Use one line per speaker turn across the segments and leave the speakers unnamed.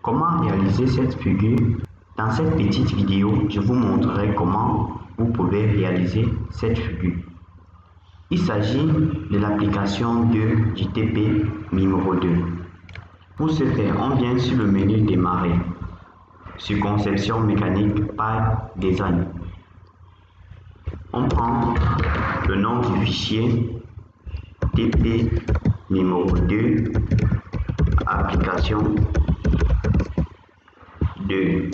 Comment réaliser cette figure? Dans cette petite vidéo, je vous montrerai comment vous pouvez réaliser cette figure. Il s'agit de l'application du TP numéro 2. Pour ce faire, on vient sur le menu Démarrer, sur Conception mécanique par Design. On prend le nom du fichier TP numéro 2, application 2.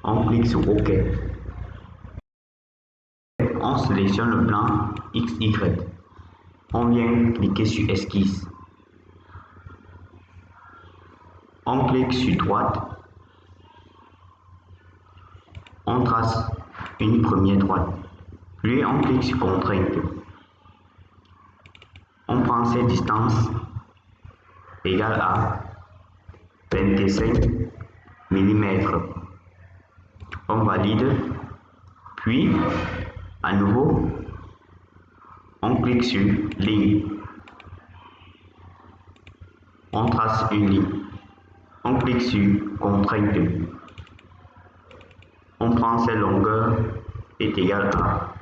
On clique sur OK. On sélectionne le plan XY. On vient cliquer sur Esquisse. On clique sur droite. On trace une première droite. Puis on clique sur Contrainte. On prend cette distance égale à 25 mm. On valide. Puis, à nouveau, on clique sur Ligne. On trace une ligne. On clique sur Contrainte. On prend cette longueur est égale à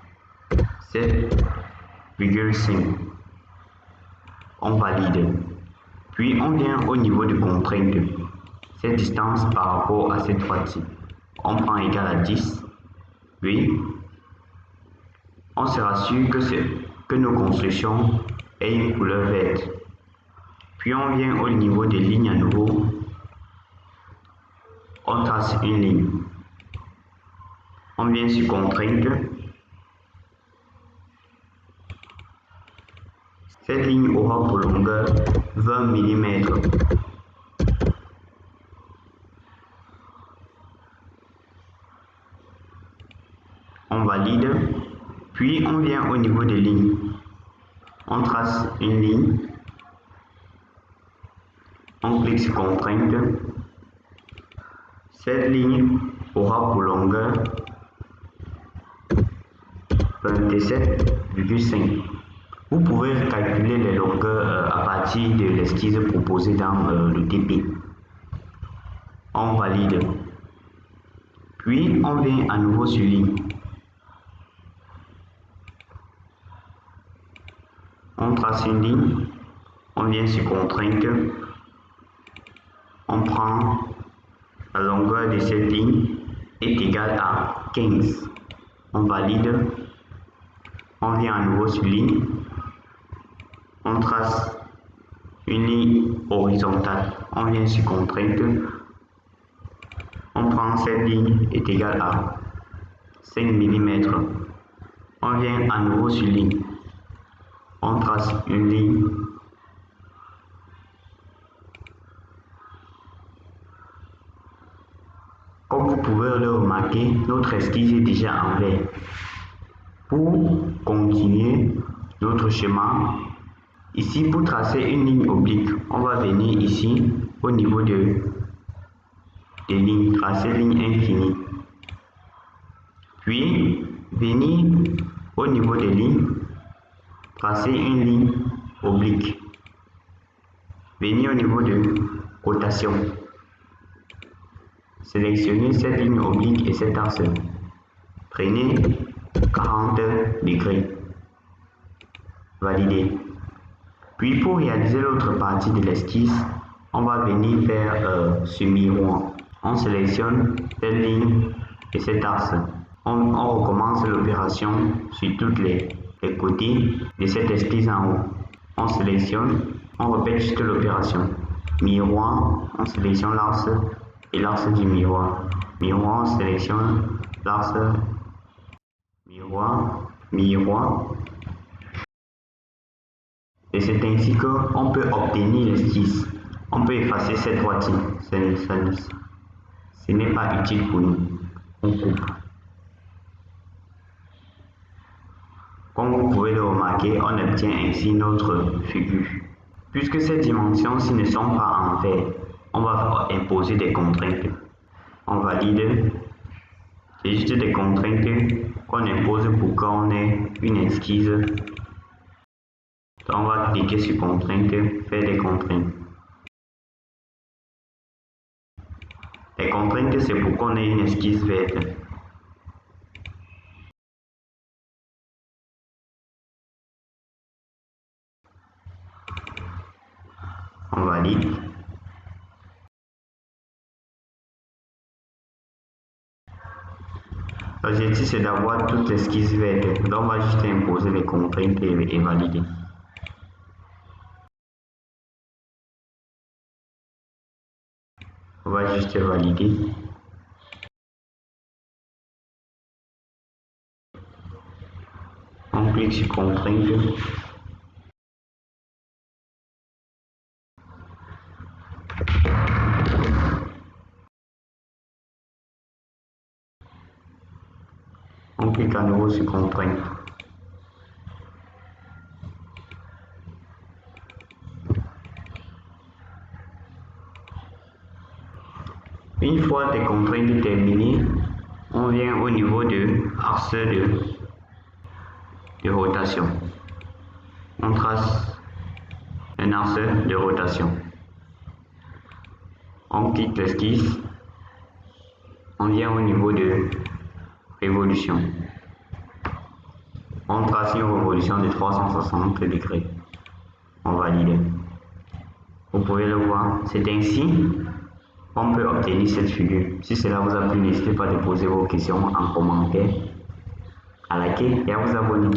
7,5. On valide. Puis on vient au niveau de contrainte. Cette distance par rapport à cette droite-ci. On prend égal à 10. Puis on se rassure que nos constructions aient une couleur verte. Puis on vient au niveau des lignes à nouveau. On trace une ligne. On vient sur contrainte. Cette ligne aura pour longueur 20 mm. On valide. Puis on vient au niveau des lignes. On trace une ligne. On clique sur contrainte. Cette ligne aura pour longueur 27,5. Vous pouvez calculer les longueurs à partir de l'esquisse proposée dans le TP. On valide. Puis on vient à nouveau sur ligne. On trace une ligne. On vient sur contrainte. On prend la longueur de cette ligne est égale à 15. On valide. On vient à nouveau sur ligne. On trace une ligne horizontale. On vient sur contrainte. On prend cette ligne est égale à 5 mm. On vient à nouveau sur ligne. On trace une ligne. Comme vous pouvez le remarquer, notre esquisse est déjà en vert. Pour continuer notre schéma, ici pour tracer une ligne oblique, on va venir ici au niveau des lignes, tracer ligne infinie. Puis venir au niveau des lignes, tracer une ligne oblique. Venir au niveau de rotation. Sélectionnez cette ligne oblique et cet axe. Prenez 40 degrés. Validez. Puis pour réaliser l'autre partie de l'esquisse, on va venir faire ce miroir. On sélectionne cette ligne et cet axe. On recommence l'opération sur tous les côtés de cette esquisse en haut. On sélectionne, on répète juste l'opération. Miroir, on sélectionne l'axe et l'axe du miroir. Miroir, on sélectionne l'axe. Miroir, miroir. Et c'est ainsi qu'on peut obtenir l'esquisse. On peut effacer cette droite-ci. Ce n'est pas utile pour nous. On coupe. Comme vous pouvez le remarquer, on obtient ainsi notre figure. Puisque ces dimensions-ci ne sont pas en vert, on va imposer des contraintes. On valide. C'est juste des contraintes qu'on impose pour qu'on ait une esquisse. On va cliquer sur contraintes, faire des contraintes. Les contraintes, c'est pour qu'on ait une esquisse verte. On valide. L'objectif, c'est d'avoir toute l'esquisse verte. Donc, on va juste imposer les contraintes et valider. On va juste valider. On clique sur contrainte. On clique à nouveau sur contrainte. Une fois tes contraintes terminées, on vient au niveau de axe de rotation. On trace un axe de rotation. On quitte l'esquisse. On vient au niveau de révolution. On trace une révolution de 360 degrés. On valide. Vous pouvez le voir. C'est ainsi qu'on peut obtenir cette figure. Si cela vous a plu, n'hésitez pas à poser vos questions en commentaire, à liker et à vous abonner.